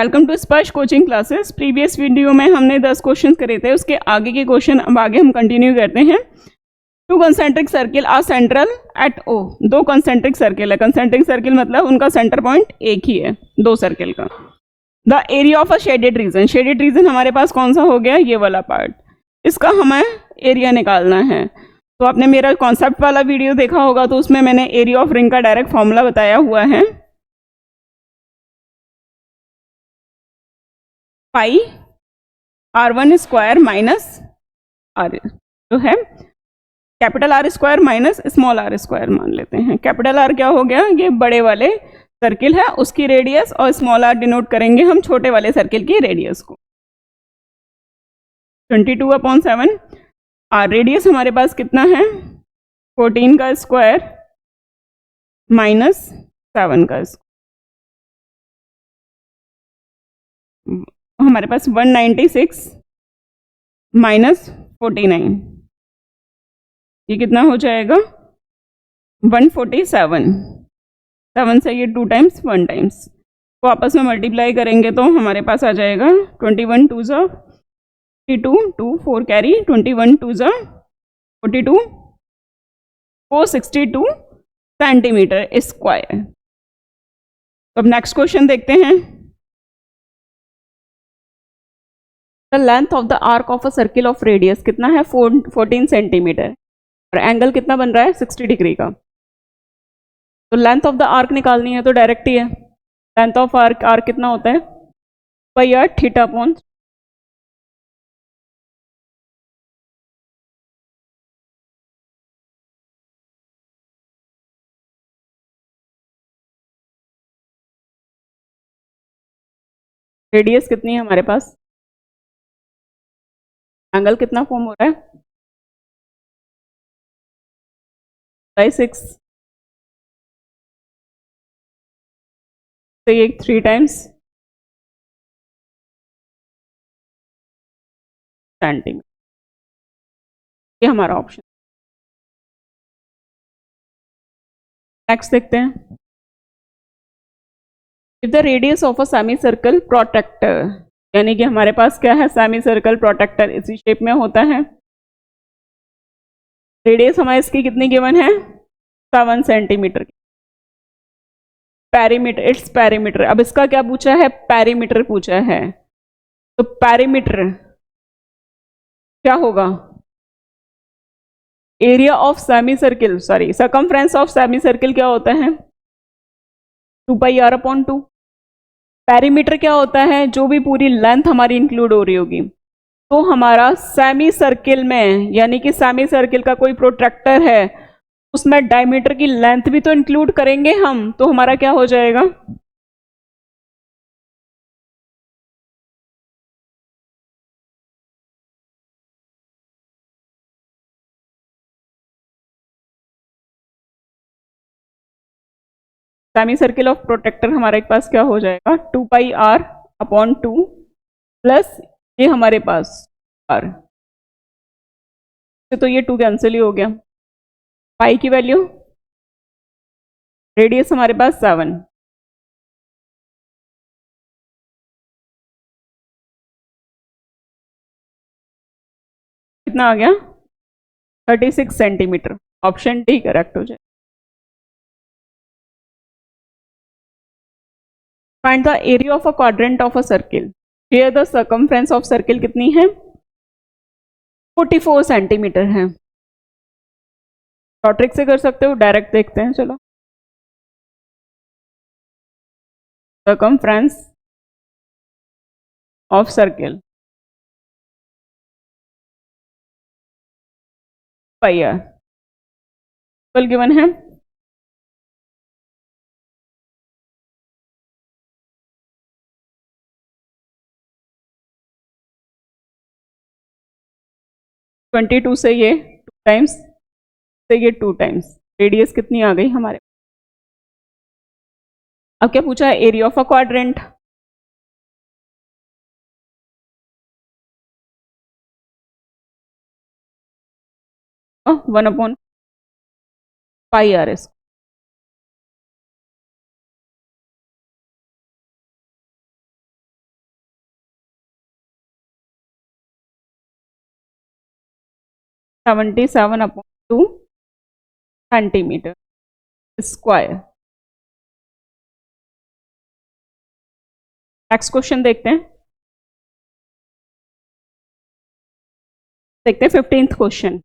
Welcome to स्पर्श coaching classes. Previous video में हमने 10 क्वेश्चन करे थे, उसके आगे के क्वेश्चन अब आगे हम कंटिन्यू करते हैं। Two concentric circle are central at O. दो कंसेंट्रिक सर्किल है। कंसेंट्रिक सर्किल मतलब उनका सेंटर पॉइंट एक ही है दो सर्किल का। The area of a shaded region. Shaded region हमारे पास कौन सा हो गया, ये वाला पार्ट। इसका हमें एरिया निकालना है। तो आपने मेरा कॉन्सेप्ट वाला वीडियो देखा होगा, तो उसमें मैंने एरिया ऑफ रिंग का डायरेक्ट फॉर्मूला बताया हुआ है। पाई R1 स्क्वायर माइनस आर जो है capital R square minus small r square मान लेते हैं। कैपिटल आर क्या हो गया, ये बड़े वाले सर्किल है उसकी रेडियस, और स्मॉल आर डिनोट करेंगे हम छोटे वाले सर्किल की रेडियस को। 22/7 आर रेडियस हमारे पास कितना है, 14 का स्क्वायर माइनस 7 का स्क्वायर, हमारे पास 196 माइनस 49, ये कितना हो जाएगा 147। 7 से ये 2 टाइम्स 1 टाइम्स को आपस में मल्टीप्लाई करेंगे तो हमारे पास आ जाएगा 21 2 ज़ा 52, 2 4 कैरी 21 2 ज़ा 42, 462 सेंटीमीटर स्क्वायर। तो अब नेक्स्ट क्वेश्चन देखते हैं। The length of the arc of a circle of radius कितना है 14 सेंटीमीटर, और एंगल कितना बन रहा है 60 डिग्री का। तो लेंथ ऑफ द आर्क निकालनी है तो डायरेक्ट ही है। लेंथ ऑफ आर्क कितना होता है, पाई आर थीटा अपॉन रेडियस कितनी है हमारे पास, एंगल कितना फॉर्म हो रहा है 6, तो ये 3 टाइम्स सेंटीमीटर, ये हमारा ऑप्शन। नेक्स्ट देखते हैं। If the radius of a semi circle protractor, यानी कि हमारे पास क्या है सेमी सर्कल प्रोटेक्टर इसी शेप में होता है। रेडियस हमारे इसकी कितनी गिवन है 7 सेंटीमीटर की। Perimeter, it's perimeter. अब इसका क्या पूछा है, पैरीमीटर पूछा है। तो पैरीमीटर क्या होगा, area of semi circle, sorry circumference of semi circle क्या होता है 2 पाई r अपॉन 2। पैरीमीटर क्या होता है, जो भी पूरी लेंथ हमारी इंक्लूड हो रही होगी। तो हमारा सेमी सर्किल में, यानी कि सेमी सर्किल का कोई प्रोट्रैक्टर है उसमें डायमीटर की लेंथ भी तो इंक्लूड करेंगे हम, तो हमारा क्या हो जाएगा सेमी सर्किल ऑफ प्रोटेक्टर हमारे पास क्या हो जाएगा 2 पाई r अपॉन 2 प्लस ये हमारे पास r, तो ये 2 कैंसिल ही हो गया। पाई की वैल्यू, रेडियस हमारे पास 7, कितना आ गया 36 सेंटीमीटर। ऑप्शन डी करेक्ट हो जाए। Find the area of a quadrant of a circle. Here the circumference of circle कितनी है 44 सेंटीमीटर है। शॉर्ट ट्रिक से कर सकते हो, डायरेक्ट देखते हैं चलो। Circumference of circle pi r given है 22 से ये 2 टाइम्स, से ये 2 टाइम्स, रेडियस कितनी आ गई हमारे। अब क्या पूछा है, area of a quadrant. One upon pi r s. 77/2 centimetre square. Next question देखते हैं। 15th question.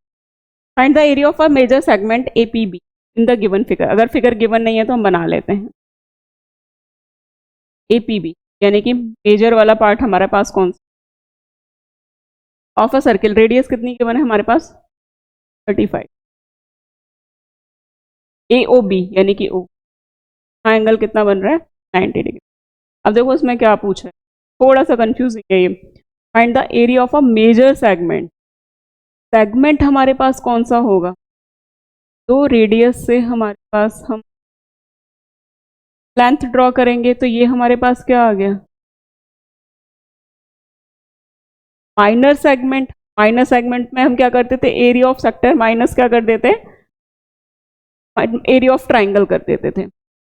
Find the area of a major segment APB in the given figure. अगर फिगर गिवन नहीं है तो हम बना लेते हैं। एपीबी यानी कि मेजर वाला पार्ट हमारे पास कौन सा? ऑफ अ सर्किल रेडियस कितनी गिवन है हमारे पास? 35। एओबी यानी कि ओ एंगल कितना बन रहा है? 90 डिग्री। अब देखो इसमें क्या पूछ रहा है, थोड़ा सा कंफ्यूजिंग है ये। Find the area of a major segment. Segment हमारे पास कौन सा होगा? तो रेडियस से हमारे पास हम लेंथ ड्रॉ करेंगे तो ये हमारे पास क्या आ गया? Minor segment. माइनर सेगमेंट में हम क्या करते थे? एरिया ऑफ सेक्टर माइनस क्या कर देते? एरिया ऑफ ट्राइंगल कर देते थे।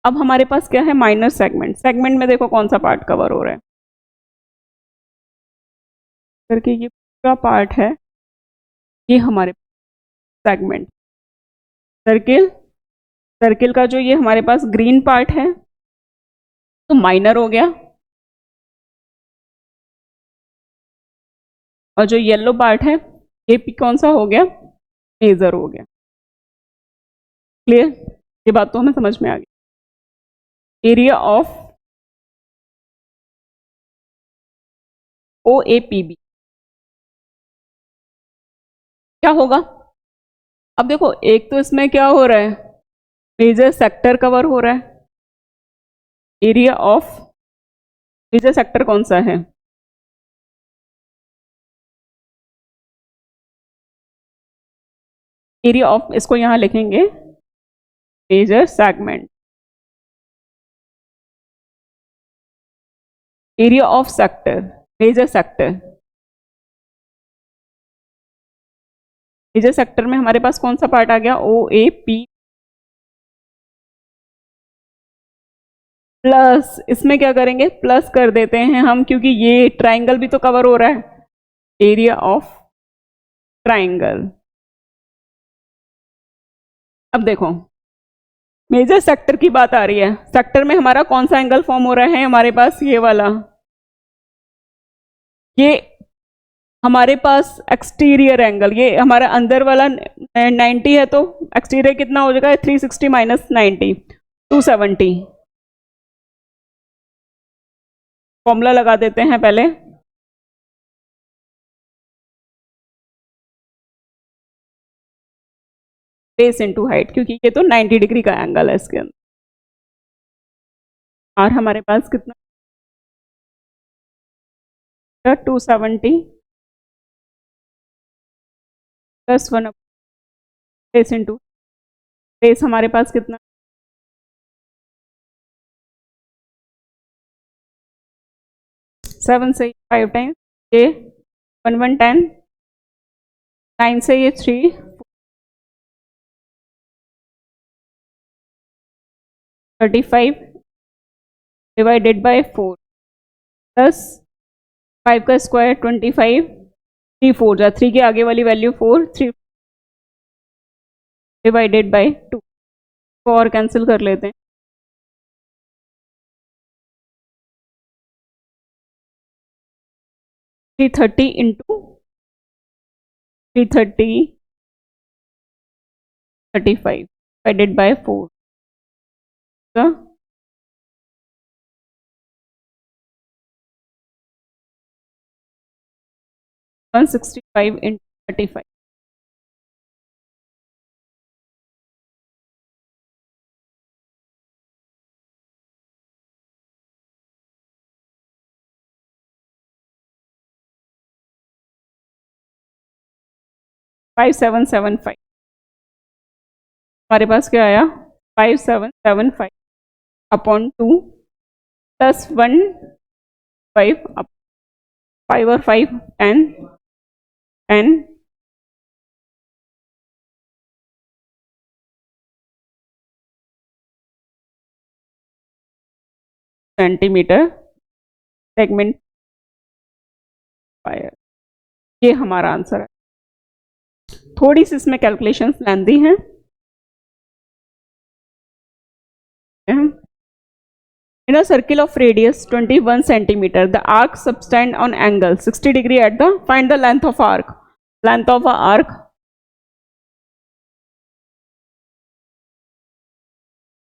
अब हमारे पास क्या है? Minor segment. सेगमेंट में देखो कौन सा पार्ट कवर हो रहा है करके, ये पूरा पार्ट है, ये हमारे सेगमेंट। सर्किल, सर्किल का जो ये हमारे पास ग्रीन पार्ट है तो माइनर हो गया, और जो येलो पार्ट है ये कौन सा हो गया? मेजर हो गया। क्लियर? ये बात तो हमें समझ में आ गई। Area of O A P B क्या होगा? अब देखो एक तो इसमें क्या हो रहा है? मेजर सेक्टर कवर हो रहा है। एरिया ऑफ मेजर सेक्टर कौन सा है? एरिया ऑफ, इसको यहां लिखेंगे major segment. Area of sector, major sector. Major sector में हमारे पास कौन सा पार्ट आ गया? ओ ए पी प्लस, इसमें क्या करेंगे? प्लस कर देते हैं हम, क्योंकि ये ट्राइंगल भी तो कवर हो रहा है। Area of triangle. अब देखो मेजर सेक्टर की बात आ रही है। सेक्टर में हमारा कौन सा एंगल फॉर्म हो रहा है? हमारे पास ये वाला, ये हमारे पास एक्सटीरियर एंगल, ये हमारा अंदर वाला 90 है तो एक्सटीरियर कितना हो जाएगा? 360 माइनस 90, 270। फॉर्मूला लगा देते हैं पहले। बेस इनटू हाइट, क्योंकि ये तो 90 डिग्री का एंगल है इसके अंदर। और हमारे पास कितना? 270 प्लस 1 बेस इंटू बेस, हमारे पास कितना? 7 से 5 टाइम्स ये 1110, 9 से ये 3, 35 डिवाइडेड बाय 4 प्लस 5 का स्क्वायर 25, 3 4 जा 3 के आगे वाली वैल्यू 4, 3 डिवाइडेड बाय 2 को और कैंसिल कर लेते हैं। 330 इंटू 330 35 डिवाइडेड बाय 4 का 165 into 35। Five seven seven five हमारे पास क्या आया? 5775 अपॉन 2 प्लस 1 5 5 और 5 10 10 सेंटीमीटर सेगमेंट फायर। ये हमारा आंसर है। थोड़ी सी इसमें कैलकुलेशंस लेंदी हैं। In a circle of radius 21 centimeter, the arc subtend on angle 60 degree at the, find the length of arc. Length of a arc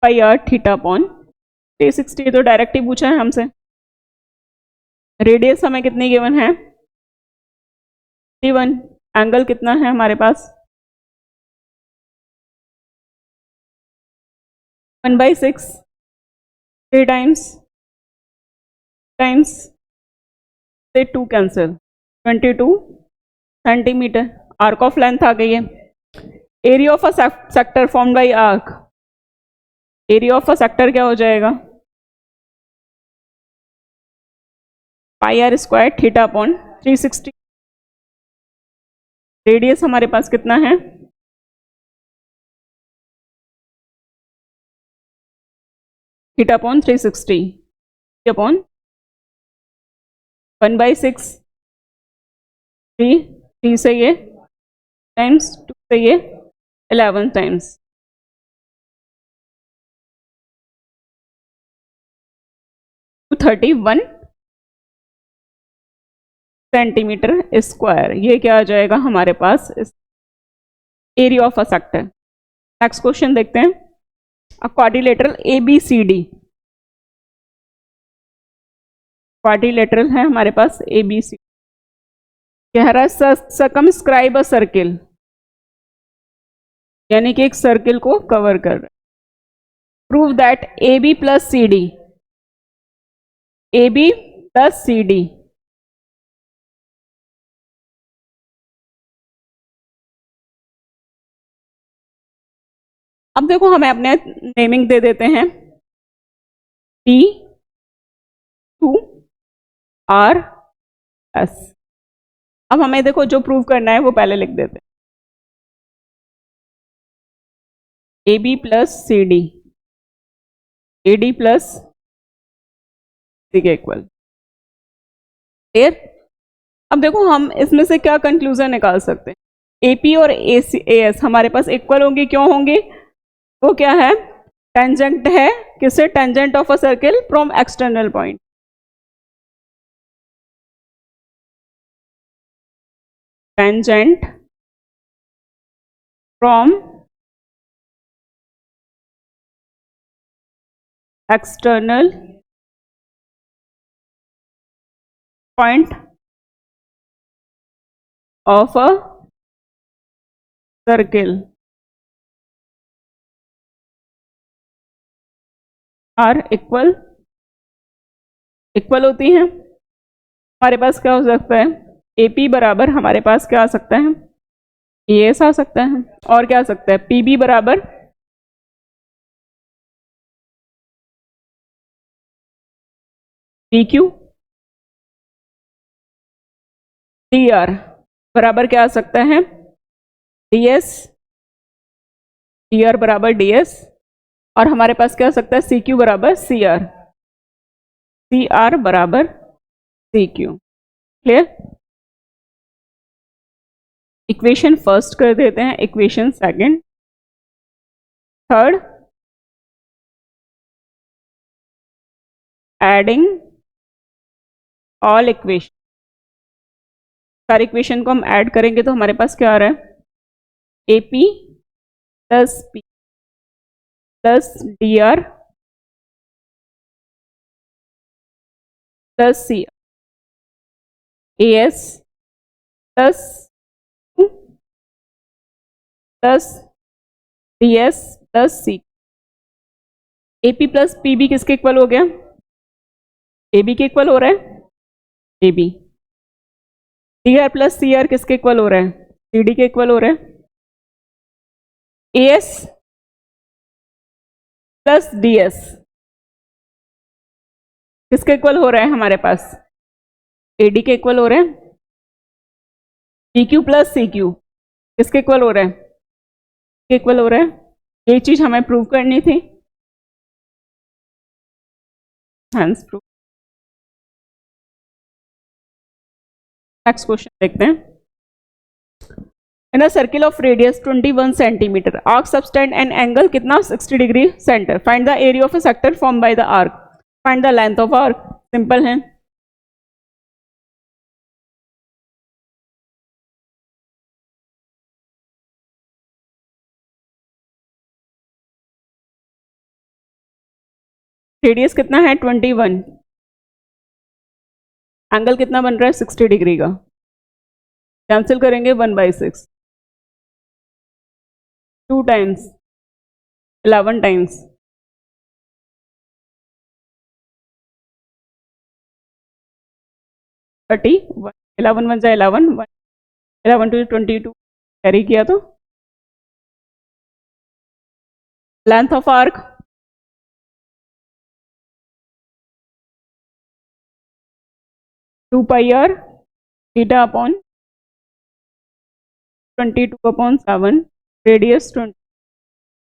by r theta upon 360, तो direct ही पूछा है हमसे। रेडियस हमें कितनी गिवन है 21, angle कितना है हमारे पास 1/6, 3 टाइम्स से 2 cancel 22 centimetre. Arc of length आ गई है। Area of a sector formed by arc, area of a sector क्या हो जाएगा pi r square theta upon 360। Radius हमारे पास कितना है थीटा अपॉन 360 अपॉन 1/6, 3 से ये टाइम्स 2 से ये 11 टाइम्स, तो 31 सेंटीमीटर स्क्वायर। ये क्या आ जाएगा हमारे पास area of a sector. Next question देखते हैं। अ क्वाड्रिलेटरल ABCD, क्वाड्रिलेटरल है हमारे पास ABC, कह रहा है सर्कमस्क्राइब अ सर्किल, यानी कि एक सर्किल को कवर कर रहा है। Prove that AB plus CD, AB plus CD अब देखो हमें अपने नेमिंग दे देते हैं P2RS। अब हमें देखो जो प्रूव करना है वो पहले लिख देते हैं। AB plus CD, AD plus C के इक्वल। क्लियर? अब देखो हम इसमें से क्या कंक्लूजन निकाल सकते हैं। AP और AS हमारे पास इक्वल होंगे, क्यों होंगे? वो क्या है टेंजेंट है, किससे tangent of a circle from external point. Tangent from external point of a circle are equal होती हैं। हमारे पास क्या हो सकता है AP बराबर हमारे पास क्या आ सकता है AS आ सकता है, और क्या आ सकता है PB बराबर PQ, DR बराबर क्या आ सकता है DS, DR बराबर DS, और हमारे पास क्या आ सकता है CQ बराबर CR, CR बराबर CQ। क्लियर? इक्वेशन फर्स्ट कर देते हैं, equation second, third adding all equation. सारे इक्वेशन को हम ऐड करेंगे तो हमारे पास क्या आ रहा है AP plus P plus DR plus CR, AS plus plus DS plus C। AP plus PB किसके इक्वल हो गया AB के इक्वल हो रहा है AB। DR प्लस CR किसके इक्वल हो रहा है CD के इक्वल हो रहा है। AS प्लस DS किसके इक्वल हो रहा है हमारे पास AD के इक्वल हो रहा है। PQ प्लस CQ किसके इक्वल हो रहा है के इक्वल हो रहा है। ये चीज हमें प्रूव करनी थी, हैंस प्रूव। नेक्स्ट क्वेश्चन देखते हैं। In a circle of radius 21 centimetre arc subtend an angle कितना 60 degree centre, find the area of a sector form by the arc, find the length of arc. Simple है। Radius कितना है 21, angle कितना बन रहा है 60 डिग्री का, cancel करेंगे 1/6, 2 टाइम्स 11 टाइम्स 31, 11 1 जा 11, 11 2 22 कैरी किया तो length of arc 2 pi r theta upon 22/7, radius 20,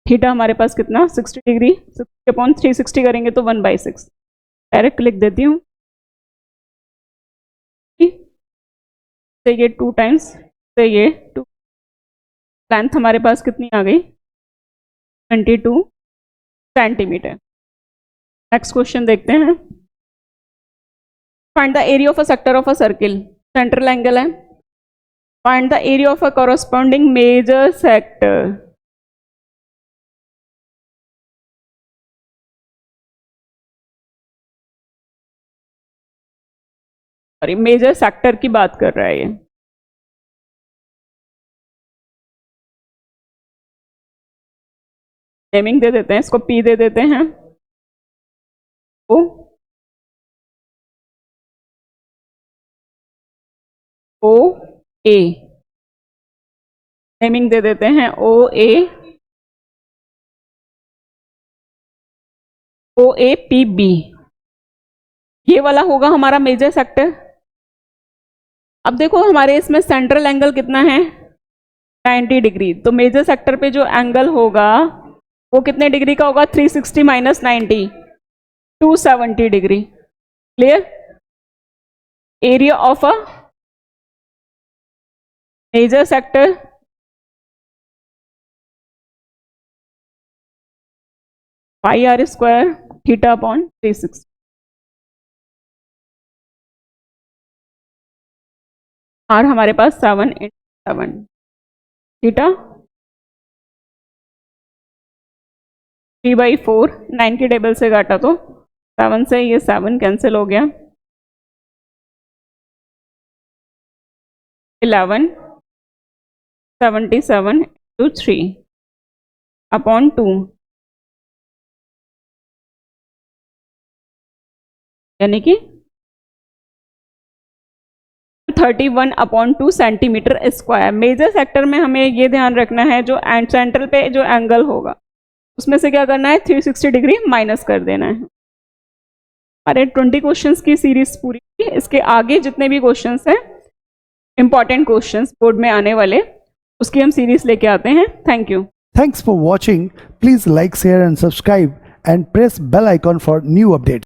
theta हमारे पास कितना 60 डिग्री, 60/360 करेंगे तो 1/6, डायरेक्ट लिख देती हूँ। से ये 2 टाइम्स से ये 2, लेंथ हमारे पास कितनी आ गई 22 सेंटीमीटर। नेक्स्ट क्वेश्चन देखते हैं। Find the area of a sector of a circle, central angle है, find the area of a corresponding major sector, sorry major sector की बात कर रहा है ये। नेमिंग दे देते हैं इसको, पी दे देते हैं, ओ ओ ए, नेमिंग दे देते हैं ओ ए, ओ ए पी बी, ये वाला होगा हमारा मेजर सेक्टर। अब देखो हमारे इसमें सेंट्रल एंगल कितना है 90 डिग्री, तो मेजर सेक्टर पे जो एंगल होगा वो कितने डिग्री का होगा 360 minus 90, 270 degree. Clear. Area of a major sector pi r square theta upon 360, r हमारे पास 7 × 7, थीटा 3/4, 9 के टेबल से काटा तो 7 से ये 7 कैंसिल हो गया, 11 77 × 3 अपॉन 2, यानी कि 31/2 सेंटीमीटर स्क्वायर। मेजर सेक्टर में हमें ये ध्यान रखना है जो सेंट्रल पे जो एंगल होगा उसमें से क्या करना है 360 डिग्री माइनस कर देना है। हमारे 20 क्वेश्चंस की सीरीज पूरी, इसके आगे जितने भी क्वेश्चंस हैं इंपॉर्टेंट क्वेश्चंस बोर्ड में आने वाले उसकी हम सीरीज लेके आते हैं। Thank you. Thanks for watching. Please like, share and subscribe and press bell icon for new updates.